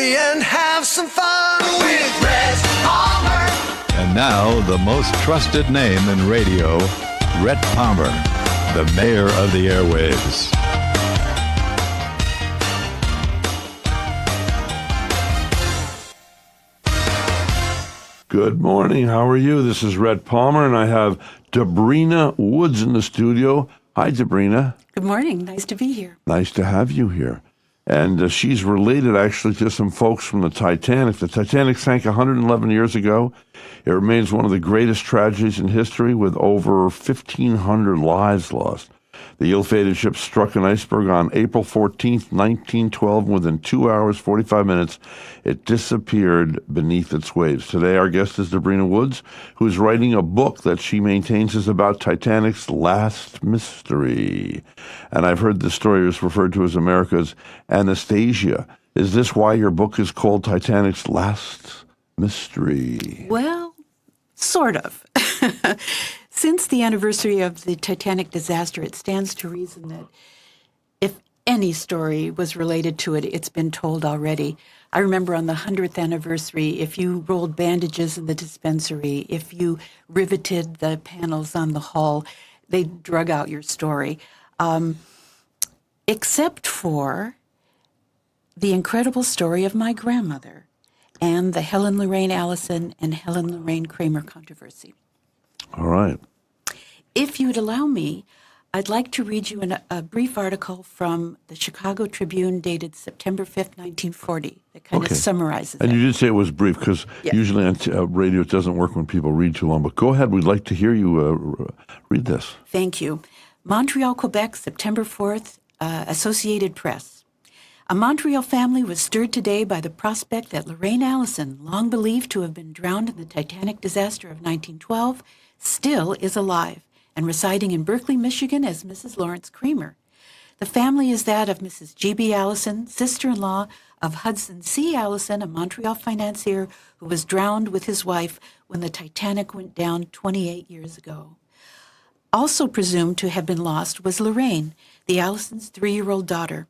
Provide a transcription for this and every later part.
story and have some fun with Rhett Palmer. And now, the most trusted name in radio, Rhett Palmer, the mayor of the airwaves. Good morning. How are you? This is Rhett Palmer, and I have Debrina Woods in the studio. Hi, Debrina. Good morning. Nice to be here. Nice to have you here. And she's related, actually, to some folks from the Titanic. The Titanic sank 111 years ago. It remains one of the greatest tragedies in history, with over 1,500 lives lost. The ill-fated ship struck an iceberg on April 14th, 1912. Within 2 hours, 45 minutes, it disappeared beneath its waves. Today, our guest is Debrina Woods, who is writing a book that she maintains is about Titanic's last mystery. And I've heard this story is referred to as America's Anastasia. Is this why your book is called Titanic's Last Mystery? Well, sort of. Since the anniversary of the Titanic disaster, it stands to reason that if any story was related to it, it's been told already. I remember on the 100th anniversary, if you rolled bandages in the dispensary, if you riveted the panels on the hull, they drug out your story. Except for the incredible story of my grandmother and the Helen Lorraine Allison and Helen Lorraine Kramer controversy. All right. If you'd allow me, I'd like to read you a brief article from the Chicago Tribune dated September 5th, 1940, that kind of summarizes And it. you did say it was brief, because usually on radio it doesn't work when people read too long. But go ahead. We'd like to hear you read this. Thank you. Montreal, Quebec, September 4th, Associated Press. A Montreal family was stirred today by the prospect that Lorraine Allison, long believed to have been drowned in the Titanic disaster of 1912, still is alive and residing in Berkeley, Michigan as Mrs. Lawrence Kramer. The family is that of Mrs. G.B. Allison, sister-in-law of Hudson C. Allison, a Montreal financier who was drowned with his wife when the Titanic went down 28 years ago. Also presumed to have been lost was Lorraine, the Allison's 3-year-old daughter.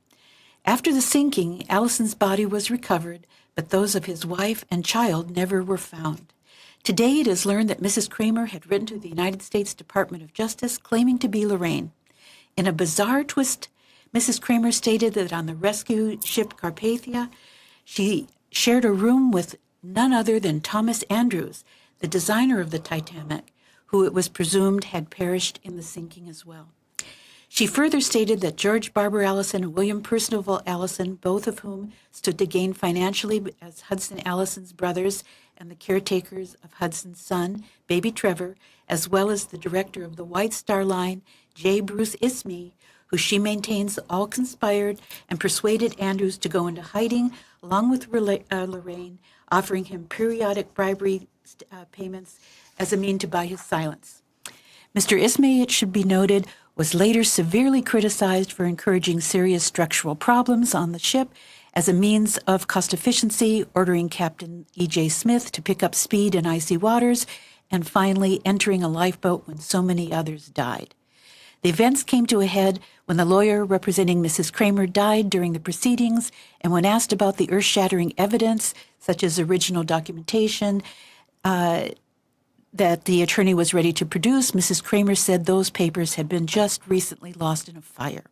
After the sinking, Allison's body was recovered, but those of his wife and child never were found. Today it is learned that Mrs. Kramer had written to the United States Department of Justice claiming to be Lorraine. In a bizarre twist, Mrs. Kramer stated that on the rescue ship Carpathia, she shared a room with none other than Thomas Andrews, the designer of the Titanic, who it was presumed had perished in the sinking as well. She further stated that George Barber Allison and William Percival Allison, both of whom stood to gain financially as Hudson Allison's brothers and the caretakers of Hudson's son, baby Trevor, as well as the director of the White Star Line, J. Bruce Ismay, who she maintains all conspired and persuaded Andrews to go into hiding, along with Lorraine, offering him periodic bribery payments as a mean to buy his silence. Mr. Ismay, it should be noted, was later severely criticized for encouraging serious structural problems on the ship as a means of cost efficiency, ordering Captain E.J. Smith to pick up speed in icy waters, and finally entering a lifeboat when so many others died. The events came to a head when the lawyer representing Mrs. Kramer died during the proceedings, and when asked about the earth-shattering evidence, such as original documentation, that the attorney was ready to produce, Mrs. Kramer said those papers had been just recently lost in a fire.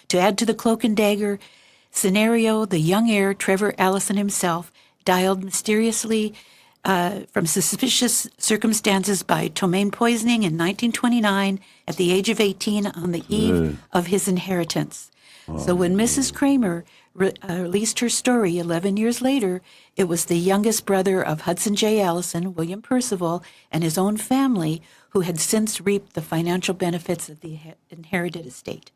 To add to the cloak and dagger scenario, the young heir, Trevor Allison himself, died mysteriously from suspicious circumstances by ptomaine poisoning in 1929 at the age of 18 on the eve of his inheritance. So when Mrs. Kramer released her story 11 years later, it was the youngest brother of Hudson J. Allison, William Percival, and his own family who had since reaped the financial benefits of the inherited estate.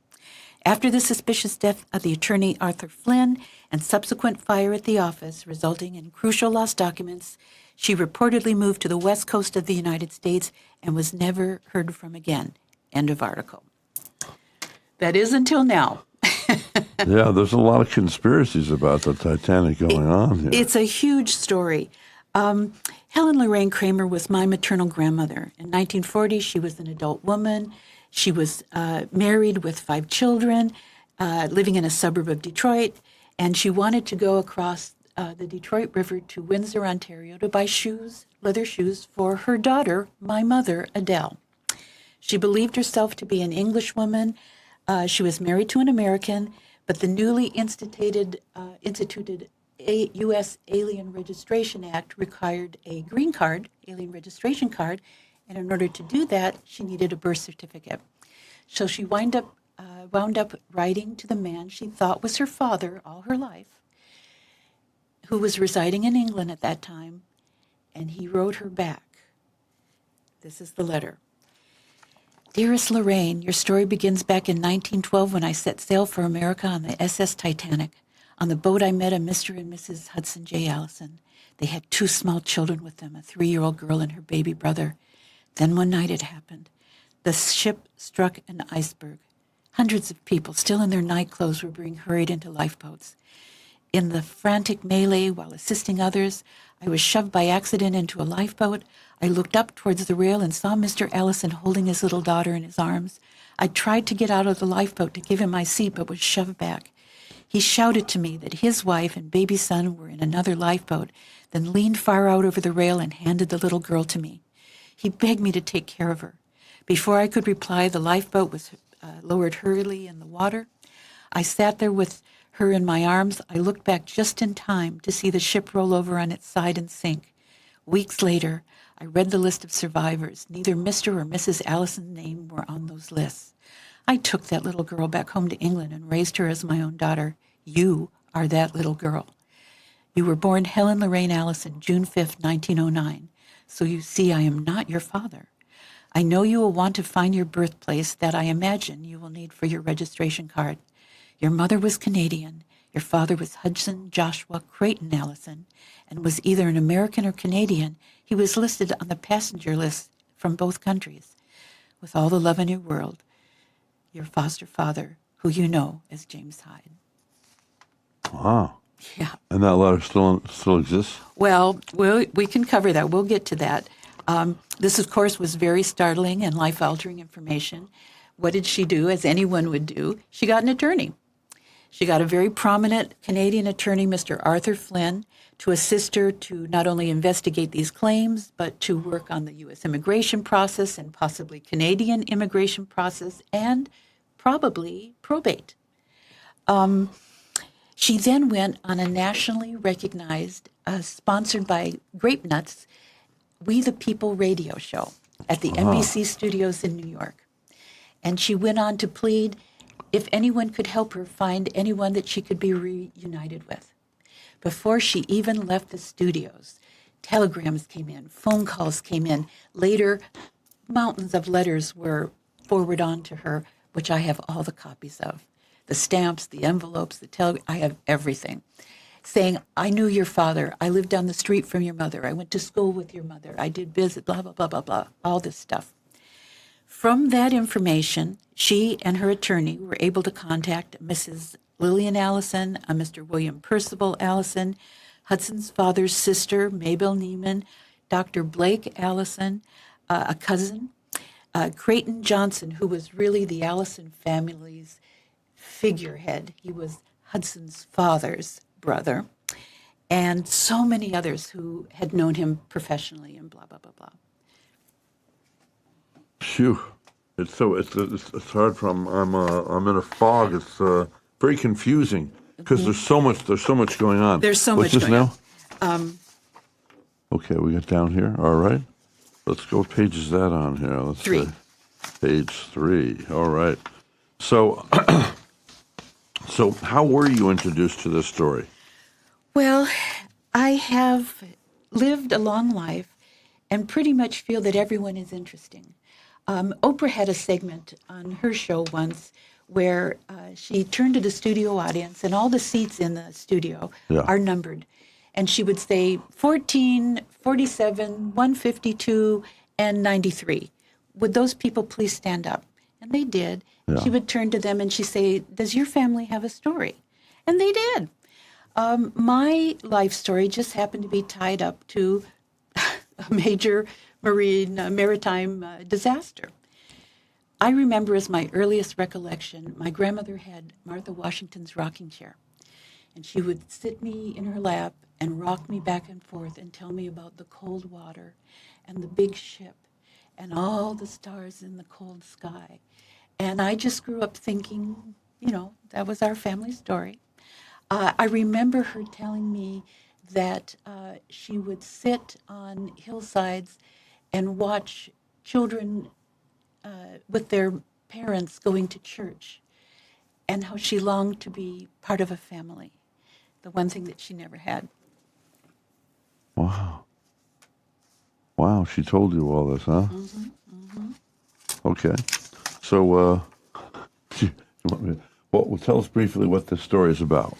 After the suspicious death of the attorney Arthur Flynn and subsequent fire at the office, resulting in crucial lost documents, she reportedly moved to the west coast of the United States and was never heard from again. End of article. That is until now. Yeah, there's a lot of conspiracies about the Titanic going on here. It's a huge story. Helen Lorraine Kramer was my maternal grandmother. In 1940, she was an adult woman. She was married with 5 children, living in a suburb of Detroit, and she wanted to go across the Detroit River to Windsor, Ontario, to buy shoes, leather shoes, for her daughter, my mother, Adele. She believed herself to be an Englishwoman. She was married to an American, but the newly instituted U.S. Alien Registration Act required a green card, alien registration card, and in order to do that, she needed a birth certificate. So she wound up writing to the man she thought was her father all her life, who was residing in England at that time, and he wrote her back. This is the letter. Dearest Lorraine, your story begins back in 1912 when I set sail for America on the SS Titanic. On the boat, I met a Mr. and Mrs. Hudson J. Allison. They had 2 small children with them, a 3-year-old girl and her baby brother. Then one night it happened. The ship struck an iceberg. Hundreds of people, still in their night clothes, were being hurried into lifeboats. In the frantic melee, while assisting others, I was shoved by accident into a lifeboat. I looked up towards the rail and saw Mr. Allison holding his little daughter in his arms. I tried to get out of the lifeboat to give him my seat, but was shoved back. He shouted to me that his wife and baby son were in another lifeboat, then leaned far out over the rail and handed the little girl to me. He begged me to take care of her. Before I could reply, the lifeboat was lowered hurriedly in the water. I sat there with her in my arms. I looked back just in time to see the ship roll over on its side and sink. Weeks later, I read the list of survivors. Neither Mr. or Mrs. Allison's name were on those lists. I took that little girl back home to England and raised her as my own daughter. You are that little girl. You were born Helen Lorraine Allison, June 5th, 1909. So you see, I am not your father. I know you will want to find your birthplace that I imagine you will need for your registration card. Your mother was Canadian. Your father was Hudson Joshua Creighton Allison and was either an American or Canadian. He was listed on the passenger list from both countries. With all the love in your world, your foster father, who you know as James Hyde. Wow. Yeah. And that letter still exists? Well, we can cover that. We'll get to that. This, of course, was very startling and life-altering information. What did she do, as anyone would do? She got an attorney. She got a very prominent Canadian attorney, Mr. Arthur Flynn, to assist her to not only investigate these claims, but to work on the U.S. immigration process and possibly Canadian immigration process and probably probate. She then went on a nationally recognized, sponsored by Grape Nuts, We the People radio show at the NBC studios in New York. And she went on to plead if anyone could help her find anyone that she could be reunited with. Before she even left the studios, telegrams came in, phone calls came in. Later, mountains of letters were forwarded on to her, which I have all the copies of. The stamps, the envelopes, I have everything. Saying, I knew your father. I lived down the street from your mother. I went to school with your mother. I did business, blah, blah, blah, blah, blah, all this stuff. From that information, she and her attorney were able to contact Mrs. Lillian Allison, Mr. William Percival Allison, Hudson's father's sister, Mabel Neiman, Dr. Blake Allison, a cousin, Creighton Johnson, who was really the Allison family's figurehead. He was Hudson's father's brother, and so many others who had known him professionally and blah, blah, blah, blah. Phew. It's hard from, I'm in a fog. It's very confusing because there's so much going on. There's so What's much this going now? on. Okay, we got down here. All right. Let's go. What page is that on here? Let's 3. see. Page 3. All right. So, so how were you introduced to this story? Well, I have lived a long life and pretty much feel that everyone is interesting. Oprah had a segment on her show once where she turned to the studio audience, and all the seats in the studio are numbered. And she would say 14, 47, 152, and 93. Would those people please stand up? And they did. Yeah. She would turn to them and she'd say, does your family have a story? And they did. My life story just happened to be tied up to a major maritime disaster. I remember as my earliest recollection, my grandmother had Martha Washington's rocking chair. and she would sit me in her lap and rock me back and forth and tell me about the cold water and the big ship and all the stars in the cold sky. And I just grew up thinking, that was our family story. I remember her telling me that she would sit on hillsides and watch children with their parents going to church, and how she longed to be part of a family, the one thing that she never had. Wow. Wow, she told you all this, huh? Okay. So, tell us briefly what this story is about.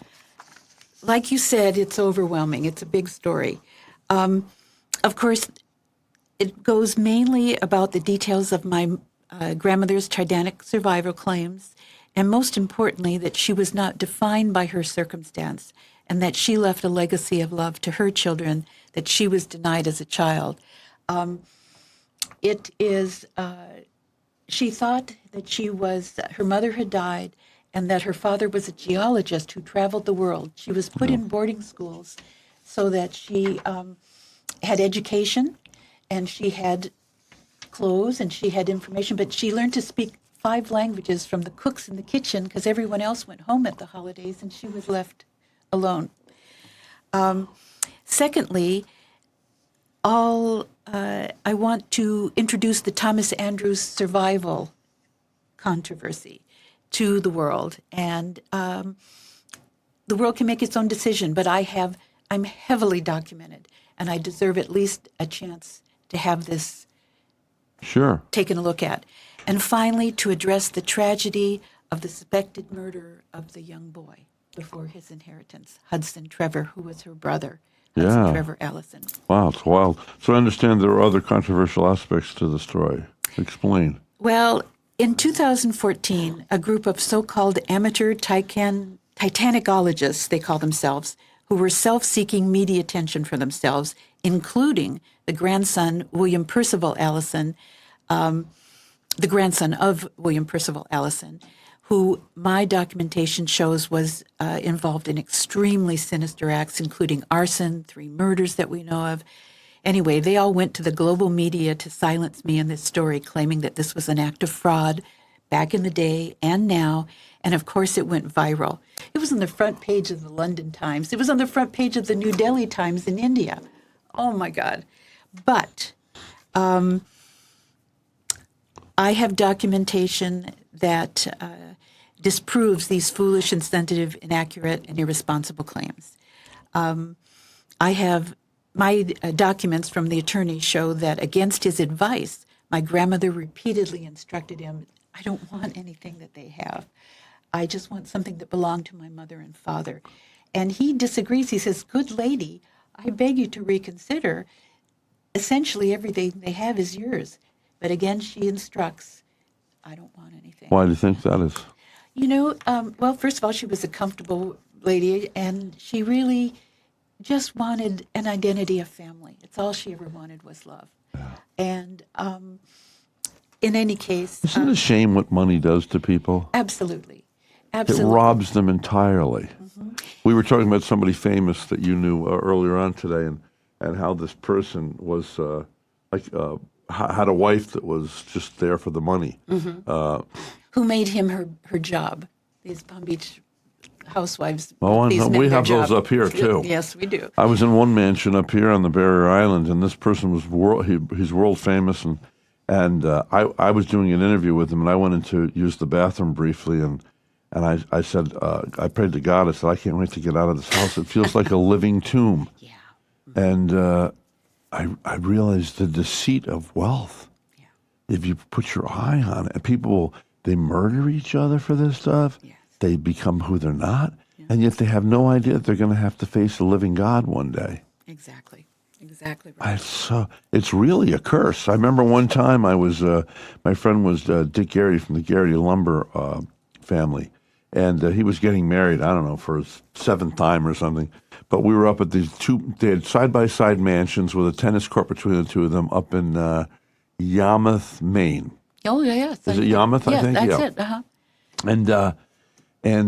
Like you said, it's overwhelming. It's a big story. Of course, it goes mainly about the details of my grandmother's Titanic survival claims, and most importantly, that she was not defined by her circumstance, and that she left a legacy of love to her children that she was denied as a child. She thought that her mother had died and that her father was a geologist who traveled the world. She was put in boarding schools so that she had education and she had clothes and she had information, but she learned to speak 5 languages from the cooks in the kitchen because everyone else went home at the holidays and she was left alone. Secondly, I want to introduce the Thomas Andrews survival controversy to the world, and the world can make its own decision. But I'm heavily documented, and I deserve at least a chance to have this taken a look at. And finally, to address the tragedy of the suspected murder of the young boy before his inheritance, Hudson Trevor, who was her brother. Hudson Trevor Allison. Wow, it's wild. So I understand there are other controversial aspects to the story. Explain. Well, in 2014, a group of so-called amateur Titanicologists, they call themselves, who were self-seeking media attention for themselves, including the grandson, William Percival Allison, the grandson of William Percival Allison, who my documentation shows was involved in extremely sinister acts, including arson, 3 murders that we know of. Anyway, they all went to the global media to silence me in this story, claiming that this was an act of fraud back in the day and now. And of course, it went viral. It was on the front page of the London Times. It was on the front page of the New Delhi Times in India. Oh, my God. But I have documentation that disproves these foolish, insensitive, inaccurate, and irresponsible claims. I have my documents from the attorney show that against his advice, my grandmother repeatedly instructed him, I don't want anything that they have. I just want something that belonged to my mother and father. And he disagrees. He says, good lady, I beg you to reconsider. Essentially, everything they have is yours. But again, she instructs, I don't want anything. Why do you think that is? Well, first of all, she was a comfortable lady, and she really just wanted an identity of family. It's all she ever wanted was love. Yeah. And in any case... Isn't it a shame what money does to people? Absolutely. It robs them entirely. Mm-hmm. We were talking about somebody famous that you knew earlier on today, and how this person was had a wife that was just there for the money. Mm-hmm. Who made him her job? These Palm Beach housewives. We have those up here too. Yes, we do. I was in one mansion up here on the Barrier Island, and this person was he's world famous, and I was doing an interview with him, and I went in to use the bathroom briefly, and I said, I prayed to God. I said, I can't wait to get out of this house. It feels like a living tomb. Yeah. And I realized the deceit of wealth. Yeah. If you put your eye on it, people, they murder each other for this stuff. Yes. They become who they're not, and yet they have no idea that they're going to have to face a living God one day. Exactly right. It's really a curse. I remember one time my friend was Dick Garrity from the Garrity Lumber family, and he was getting married, I don't know, for his 7th time or something. But we were up at these they had side-by-side mansions with a tennis court between the two of them up in Yarmouth, Maine. Oh, yes. Is it Yarmouth, I think? That's it. Uh-huh. And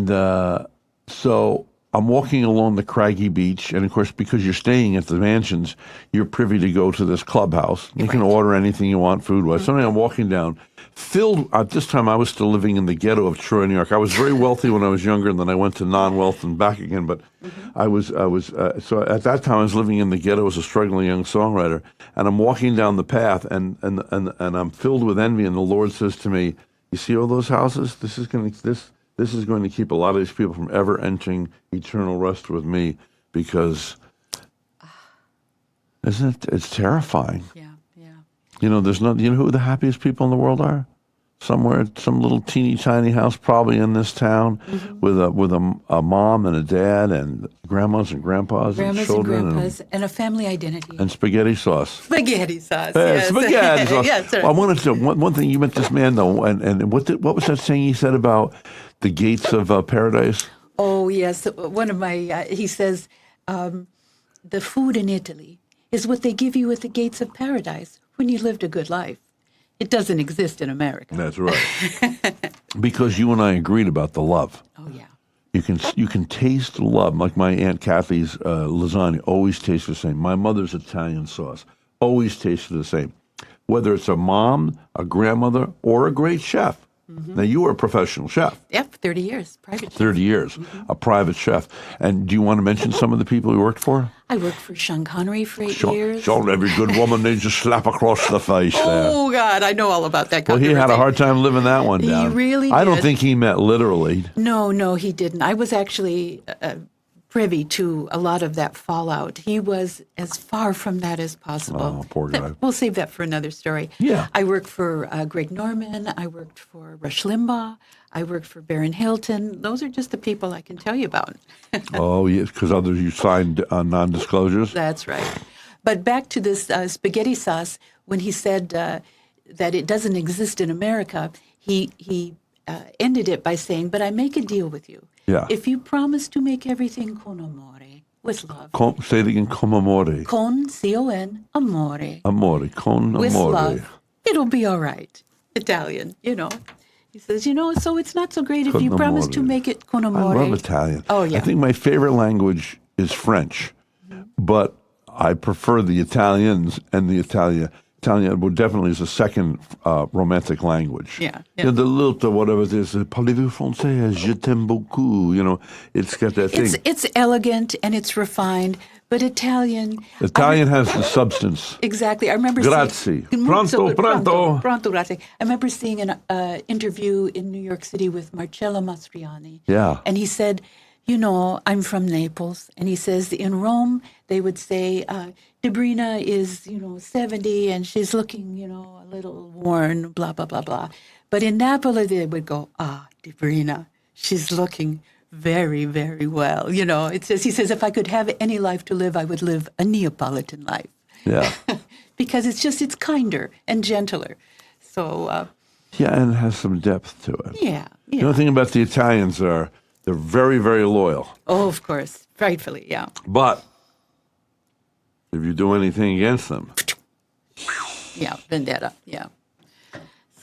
so I'm walking along the craggy beach, and of course, because you're staying at the mansions, you're privy to go to this clubhouse. You can order anything you want food-wise. Suddenly I'm walking down, filled, at this time I was still living in the ghetto of Troy, New York. I was very wealthy when I was younger, and then I went to non-wealth and back again, but so at that time I was living in the ghetto as a struggling young songwriter, and I'm walking down the path, and I'm filled with envy, and the Lord says to me, you see all those houses? This is going to keep a lot of these people from ever entering eternal rest with me, because it's terrifying. Yeah, yeah. You know, you know who the happiest people in the world are? Somewhere, some little teeny tiny house, probably in this town, with a mom and a dad and grandmas and grandpas and children and grandpas and a family identity. and spaghetti sauce. Spaghetti sauce. Yeah, Yes. spaghetti sauce. Yes, sir. Well, I wanted to one thing. You met this man though, and what was that saying he said about the gates of paradise? Oh, yes. One of my, he says, the food in Italy is what they give you at the gates of paradise when you lived a good life. It doesn't exist in America. That's right. Because you and I agreed about the love. Oh, yeah. You can taste love. Like my Aunt Kathy's lasagna always tastes the same. My mother's Italian sauce always tasted the same. Whether it's a mom, a grandmother, or a great chef. Now, you were a professional chef. Yep, 30 years, private chef. 30 years, a private chef. And do you want to mention some of the people you worked for? I worked for Sean Connery for 8 years. Sean, every good woman needs a slap across the face there. Oh, God, I know all about that. Well, he had a hard time living that one down. He really I don't did. think he meant literally. No, he didn't. I was actually privy to a lot of that fallout. He was as far from that as possible. Oh, poor guy. We'll save that for another story. Yeah. I worked for Greg Norman. I worked for Rush Limbaugh. I worked for Baron Hilton. Those are just the people I can tell you about. Oh, yes, because others you signed non-disclosures? That's right. But back to this spaghetti sauce, when he said that it doesn't exist in America, he ended it by saying, but I make a deal with you. Yeah. If you promise to make everything con amore, with love. Say it again, con amore. Con, C-O-N, amore. Amore, con With amore. love. It'll be all right. Italian, you know. He says, so it's not so great if Con you promise to amore. make it con I amore. love Italian. Oh, yeah. I think my favorite language is French, but I prefer the Italians, and the Italian well, definitely is a second romantic language. Yeah, You know, the little, whatever it is, parlez-vous français, je t'aime beaucoup, you know, it's got that thing. It's elegant and it's refined, but Italian Italian has the substance. exactly. I remember Grazie. seeing Pronto. Pronto, grazie. I remember seeing an interview in New York City with Marcello Mastroianni. Yeah. And he said, I'm from Naples. And he says, in Rome, they would say, Debrina is, 70 and she's looking, a little worn, blah, blah, blah, blah. But in Napoli, they would go, Debrina, she's looking very, very well. He says, if I could have any life to live, I would live a Neapolitan life. Yeah. Because it's kinder and gentler. So, Yeah, and it has some depth to it. yeah. The only thing about the Italians are they're very, very loyal. Oh, of course. Rightfully, yeah. But if you do anything against them, Yeah, vendetta, yeah.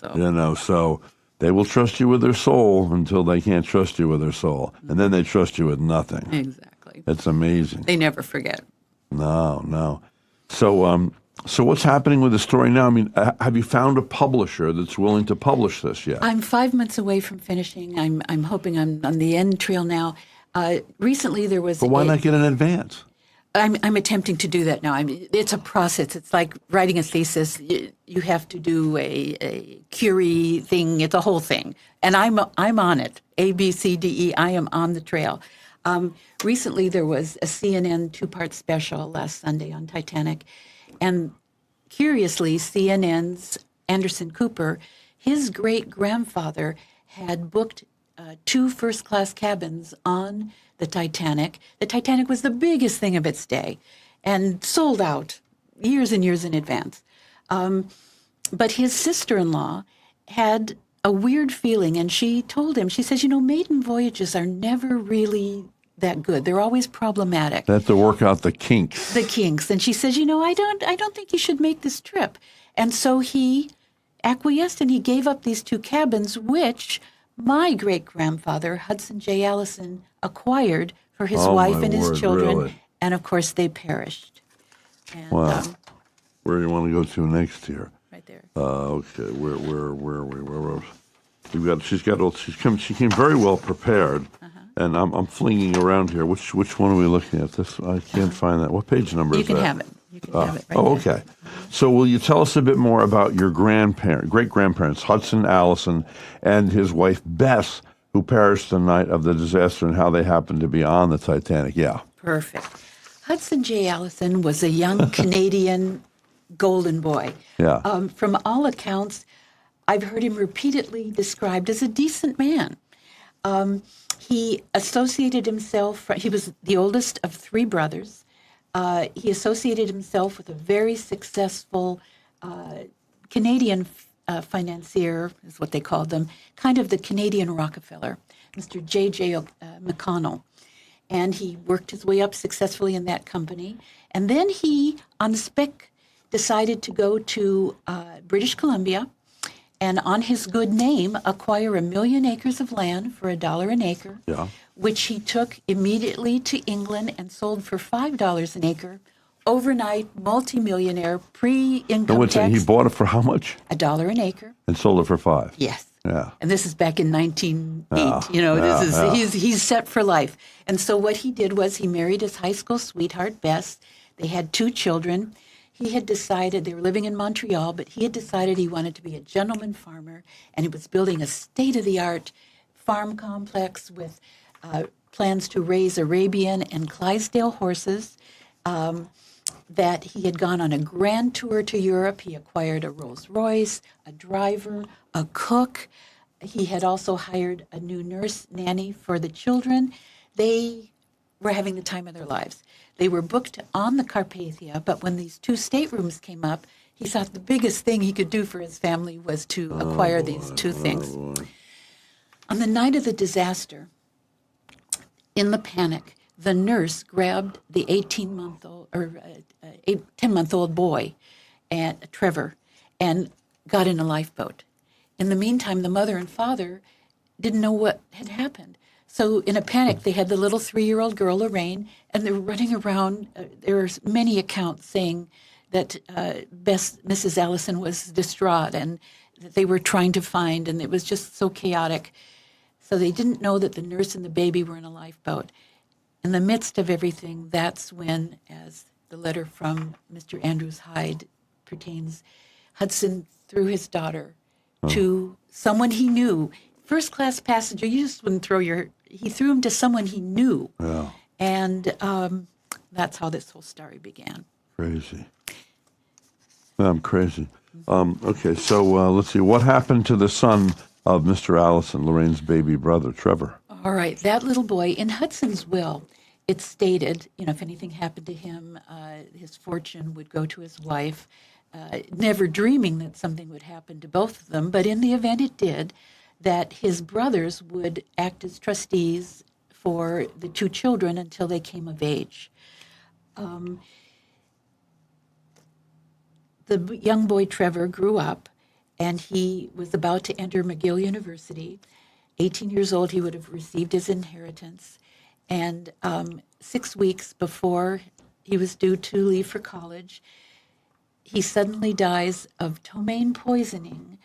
So, so they will trust you with their soul until they can't trust you with their soul. And then they trust you with nothing. exactly. It's amazing. They never forget. No. So what's happening with the story now? I mean, have you found a publisher that's willing to publish this yet? I'm 5 months away from finishing. I'm hoping I'm on the end trail now. Recently, there was. But why not get an advance? I'm attempting to do that now. It's a process. It's like writing a thesis. You have to do a Curie thing. It's a whole thing, and I'm on it. A, B, C, D, E. I am on the trail. Recently, there was a CNN 2-part special last Sunday on Titanic, and curiously, CNN's Anderson Cooper, his great-grandfather had booked 2 first-class cabins on the Titanic. The Titanic was the biggest thing of its day and sold out years and years in advance. But his sister-in-law had a weird feeling, and she told him, she says, maiden voyages are never really that good. They're always problematic. They have to work out the kinks. The kinks. And she says, I don't think you should make this trip. And so he acquiesced, and he gave up these 2 cabins, which my great-grandfather, Hudson J. Allison, acquired for his Oh, wife my and his word, children, really? and of course they perished. And, Wow. Where do you want to go to next here? right there. Okay, where are we? Where she came very well prepared, and I'm flinging around here. Which one are we looking at? This I can't find that. What page number You is can that? have it. You can have it right Oh, there. okay. So will you tell us a bit more about your great-grandparents, Hudson Allison, and his wife Bess, who perished the night of the disaster, and how they happened to be on the Titanic? Yeah. Perfect. Hudson J. Allison was a young Canadian golden boy. Yeah. From all accounts, I've heard him repeatedly described as a decent man. He associated himself, he was the oldest of three brothers. He associated himself with a very successful Canadian financier, is what they called them, kind of the Canadian Rockefeller, Mr. J.J. McConnell. And he worked his way up successfully in that company. And then he, on the spec, decided to go to British Columbia and on his good name acquire 1 million acres of land for $1 an acre, Yeah. which he took immediately to England and sold for $5 an acre. Overnight, multimillionaire, No, pre-income wait a second, tax, he bought it for how much? $1 an acre. And sold it for $5. Yes. Yeah. And this is back in 1908. Yeah. He's set for life. And so what he did was he married his high school sweetheart, Bess. They had 2 children. He had decided, they were living in Montreal, but he had decided he wanted to be a gentleman farmer, and he was building a state-of-the-art farm complex with plans to raise Arabian and Clydesdale horses. That he had gone on a grand tour to Europe. He acquired a Rolls Royce, a driver, a cook. He had also hired a new nurse nanny for the children. They were having the time of their lives. They were booked on the Carpathia, but when these 2 staterooms came up, he thought the biggest thing he could do for his family was to acquire these 2 things. On the night of the disaster, in the panic, the nurse grabbed the 18-month-old or 10-month-old boy, and Trevor, and got in a lifeboat. In the meantime, the mother and father didn't know what had happened. So in a panic, they had the little 3-year-old girl, Lorraine, and they were running around. There are many accounts saying that Mrs. Allison was distraught and that they were trying to find, and it was just so chaotic. So they didn't know that the nurse and the baby were in a lifeboat. In the midst of everything, that's when, as the letter from Mr. Andrews Hyde pertains, Hudson threw his daughter to someone he knew. First-class passenger, you just wouldn't he threw him to someone he knew. Yeah. And that's how this whole story began. Crazy. I'm crazy. Okay, so let's see. What happened to the son of Mr. Allison, Lorraine's baby brother, Trevor? All right, that little boy, in Hudson's will, it stated, if anything happened to him, his fortune would go to his wife, never dreaming that something would happen to both of them. But in the event it did, that his brothers would act as trustees for the 2 children until they came of age. The young boy Trevor grew up, and he was about to enter McGill University. 18 years old, he would have received his inheritance. And 6 weeks before he was due to leave for college, he suddenly dies of ptomaine poisoning.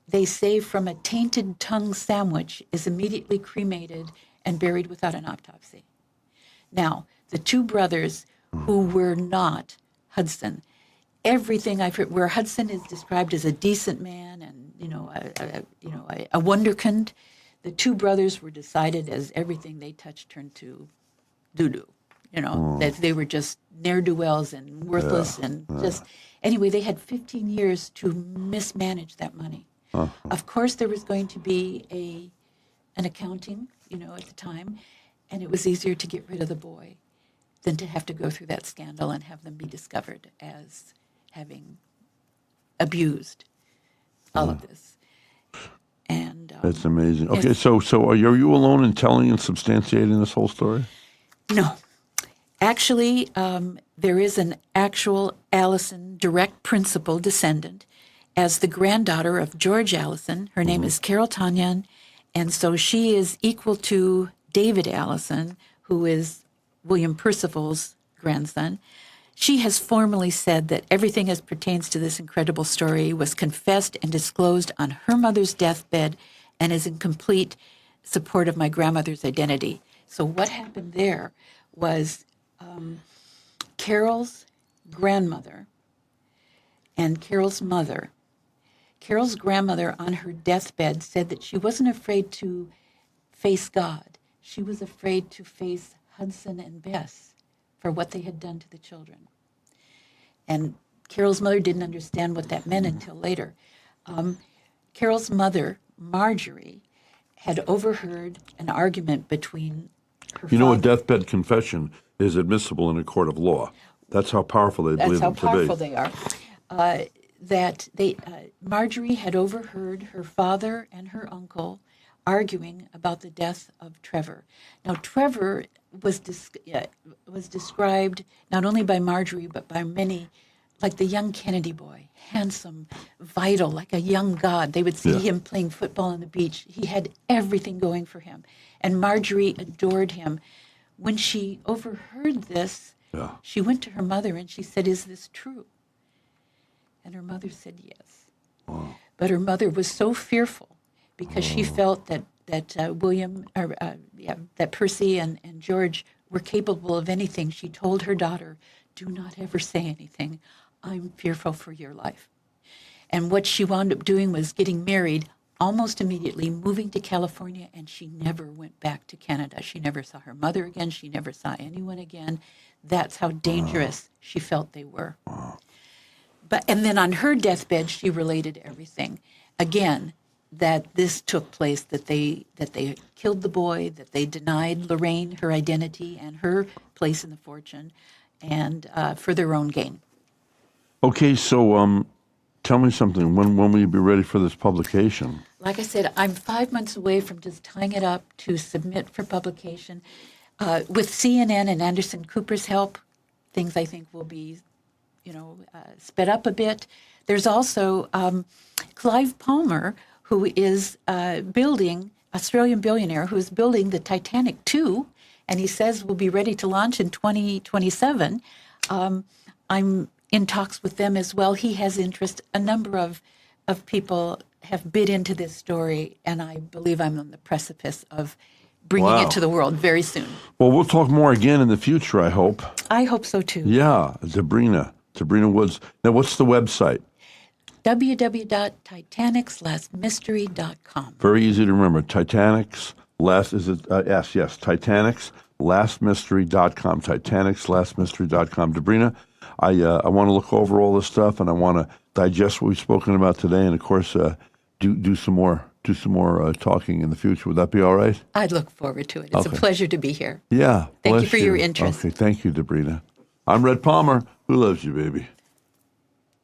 They say from a tainted tongue sandwich, is immediately cremated and buried without an autopsy. Now, the 2 brothers who were not Hudson, everything I've heard, where Hudson is described as a decent man and a wonderkind, the 2 brothers were decided as everything they touched turned to doo-doo. That they were just ne'er-do-wells and worthless just anyway. They had 15 years to mismanage that money. Of course, there was going to be an accounting, at the time, and it was easier to get rid of the boy than to have to go through that scandal and have them be discovered as having abused all of this. And That's amazing. Okay, so are you alone in telling and substantiating this whole story? no, actually, there is an actual Allison direct principal descendant as the granddaughter of George Allison. Her name is Carol Tanyan, and so she is equal to David Allison, who is William Percival's grandson, she has formally said that everything as pertains to this incredible story was confessed and disclosed on her mother's deathbed and is in complete support of my grandmother's identity. So what happened there was Carol's grandmother and Carol's mother. Carol's grandmother on her deathbed said that she wasn't afraid to face God. She was afraid to face Hudson and Bess for what they had done to the children. And Carol's mother didn't understand what that meant until later. Carol's mother, Marjorie, had overheard an argument between her You know, a father. deathbed confession is admissible in a court of law. That's how powerful they believe That's them how to be. powerful they are. Marjorie had overheard her father and her uncle arguing about the death of Trevor. Now, Trevor was described not only by Marjorie but by many like the young Kennedy boy, handsome, vital, like a young god. They would see him playing football on the beach. He had everything going for him, and Marjorie adored him. When she overheard this, she went to her mother and she said, "Is this true?" And her mother said yes. Wow. But her mother was so fearful because she felt that that Percy and George were capable of anything. She told her daughter, "Do not ever say anything. I'm fearful for your life." And what she wound up doing was getting married almost immediately, moving to California, and she never went back to Canada. She never saw her mother again. She never saw anyone again. That's how dangerous she felt they were. And then on her deathbed, she related everything. Again, that this took place, that they killed the boy, that they denied Lorraine her identity and her place in the fortune, and for their own gain. Okay, so tell me something. When will you be ready for this publication? Like I said, I'm 5 months away from just tying it up to submit for publication. With CNN and Anderson Cooper's help, things I think will be, sped up a bit. There's also Clive Palmer, who is Australian billionaire, who is building the Titanic 2, and he says will be ready to launch in 2027. I'm in talks with them as well. He has interest. A number of people have bid into this story, and I believe I'm on the precipice of bringing it to the world very soon. Well, we'll talk more again in the future, I hope. I hope so, too. Yeah, Debrina Woods. Now, what's the website? www.titanicslastmystery.com. Very easy to remember. Titanicslastmystery.com. Titanicslastmystery.com. Debrina, I want to look over all this stuff, and I want to digest what we've spoken about today, and of course, do some more talking in the future. Would that be all right? I'd look forward to it. It's a pleasure to be here. Yeah. Thank you bless for your interest. Okay, thank you, Debrina. I'm Rhett Palmer. Who loves you, baby?